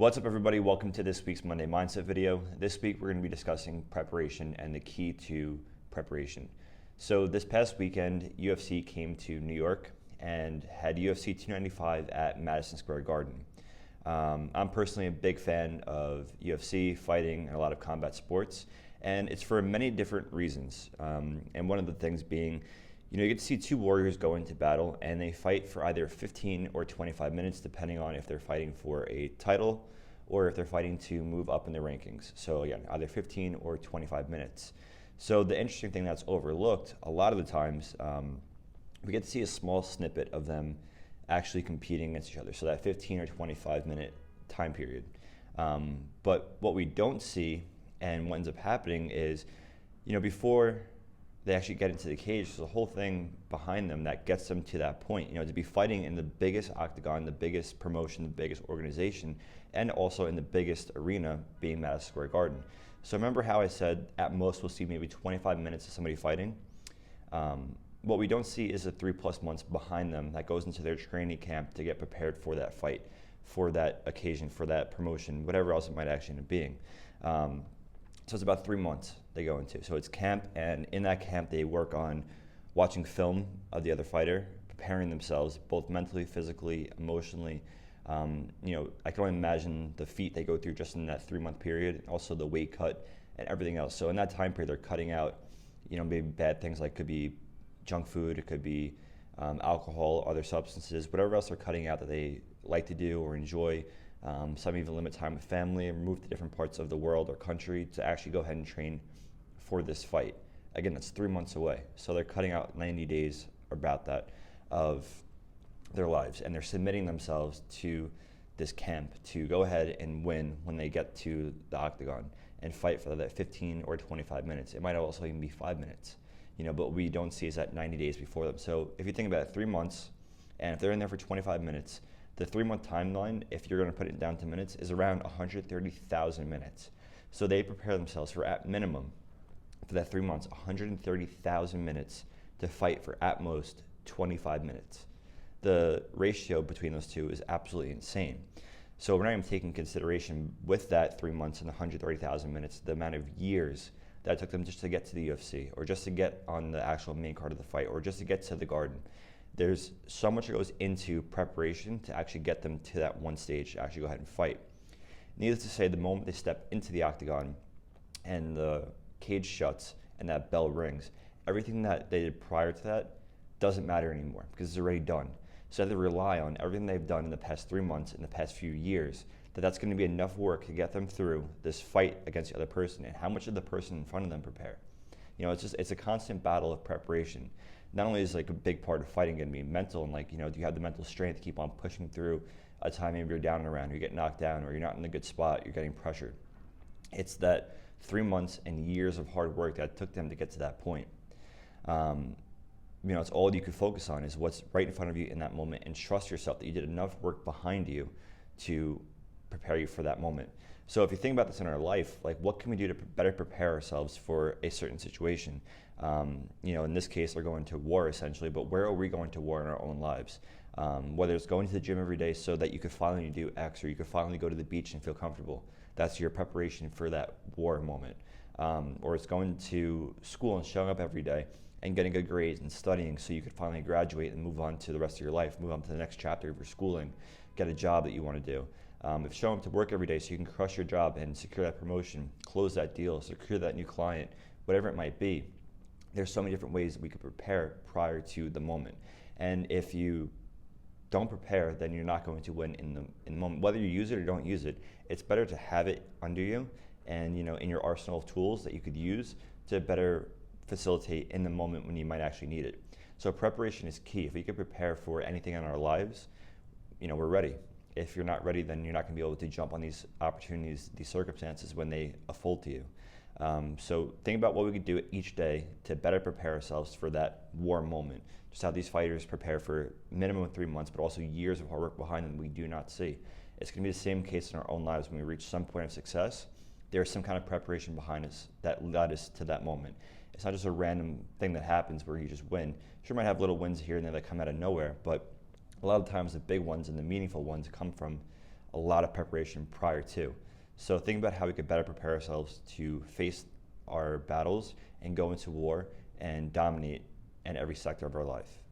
What's up, everybody? Welcome to this week's Monday Mindset video. This week we're going to be discussing preparation and the key to preparation. So this past weekend, UFC came to New York and had UFC 295 at Madison Square Garden. I'm personally a big fan of UFC, fighting, and a lot of combat sports, and it's for many different reasons. And one of the things being, you get to see two warriors go into battle and they fight for either 15 or 25 minutes, depending on if they're fighting for a title or if they're fighting to move up in the rankings. So again, either 15 or 25 minutes. So the interesting thing that's overlooked a lot of the times, we get to see a small snippet of them actually competing against each other. So that 15 or 25 minute time period. But what we don't see and what ends up happening is, before they actually get into the cage, there's a whole thing behind them that gets them to that point. To be fighting in the biggest octagon, the biggest promotion, the biggest organization, and also in the biggest arena, being Madison Square Garden. So remember how I said at most we'll see maybe 25 minutes of somebody fighting? What we don't see is the 3+ months behind them that goes into their training camp to get prepared for that fight, for that occasion, for that promotion, whatever else it might actually end up being. So it's about 3 months they go into. So it's camp, and in that camp they work on watching film of the other fighter, preparing themselves both mentally, physically, emotionally. I can only imagine the feat they go through just in that 3-month period, also the weight cut and everything else. So in that time period, they're cutting out, maybe bad things like could be junk food, it could be alcohol, other substances, whatever else they're cutting out that they like to do or enjoy. Some even limit time with family and move to different parts of the world or country to actually go ahead and train for this fight. Again, that's 3 months away. So they're cutting out 90 days, or about that, of their lives. And they're submitting themselves to this camp to go ahead and win when they get to the octagon and fight for that 15 or 25 minutes. It might also even be 5 minutes, but we don't see is that 90 days before them. So if you think about it, 3 months, and if they're in there for 25 minutes, the 3-month timeline, if you're going to put it down to minutes, is around 130,000 minutes. So they prepare themselves for, at minimum, for that 3 months, 130,000 minutes to fight for at most 25 minutes. The ratio between those two is absolutely insane. So we're not even taking consideration with that 3 months and 130,000 minutes, the amount of years that it took them just to get to the UFC, or just to get on the actual main card of the fight, or just to get to the Garden. There's so much that goes into preparation to actually get them to that one stage to actually go ahead and fight. Needless to say, the moment they step into the octagon and the cage shuts and that bell rings, everything that they did prior to that doesn't matter anymore because it's already done. So they have to rely on everything they've done in the past 3 months, in the past few years, that's going to be enough work to get them through this fight against the other person. And how much did the person in front of them prepare? It's a constant battle of preparation. Not only is a big part of fighting going to be mental, and do you have the mental strength to keep on pushing through a time maybe you're down and around, or you get knocked down, or you're not in a good spot, you're getting pressured. It's that 3 months and years of hard work that took them to get to that point. It's all you could focus on is what's right in front of you in that moment, and trust yourself that you did enough work behind you to prepare you for that moment. So if you think about this in our life, what can we do to better prepare ourselves for a certain situation? In this case, they're going to war essentially, but where are we going to war in our own lives? Whether it's going to the gym every day so that you could finally do X, or you could finally go to the beach and feel comfortable. That's your preparation for that war moment. Or it's going to school and showing up every day and getting good grades and studying so you could finally graduate and move on to the rest of your life, move on to the next chapter of your schooling, get a job that you want to do. If showing up to work every day so you can crush your job and secure that promotion, close that deal, secure that new client, whatever it might be, there's so many different ways that we could prepare prior to the moment. And if you don't prepare, then you're not going to win in the moment. Whether you use it or don't use it, it's better to have it under you and in your arsenal of tools that you could use to better facilitate in the moment when you might actually need it. So preparation is key. If we can prepare for anything in our lives, we're ready. If you're not ready, then you're not going to be able to jump on these opportunities, these circumstances when they unfold to you. So think about what we could do each day to better prepare ourselves for that war moment. Just how these fighters prepare for minimum of 3 months, but also years of hard work behind them we do not see. It's going to be the same case in our own lives. When we reach some point of success, there's some kind of preparation behind us that led us to that moment. It's not just a random thing that happens where you just win. Sure, might have little wins here and there that come out of nowhere, but a lot of times the big ones and the meaningful ones come from a lot of preparation prior to. So think about how we could better prepare ourselves to face our battles and go into war and dominate in every sector of our life.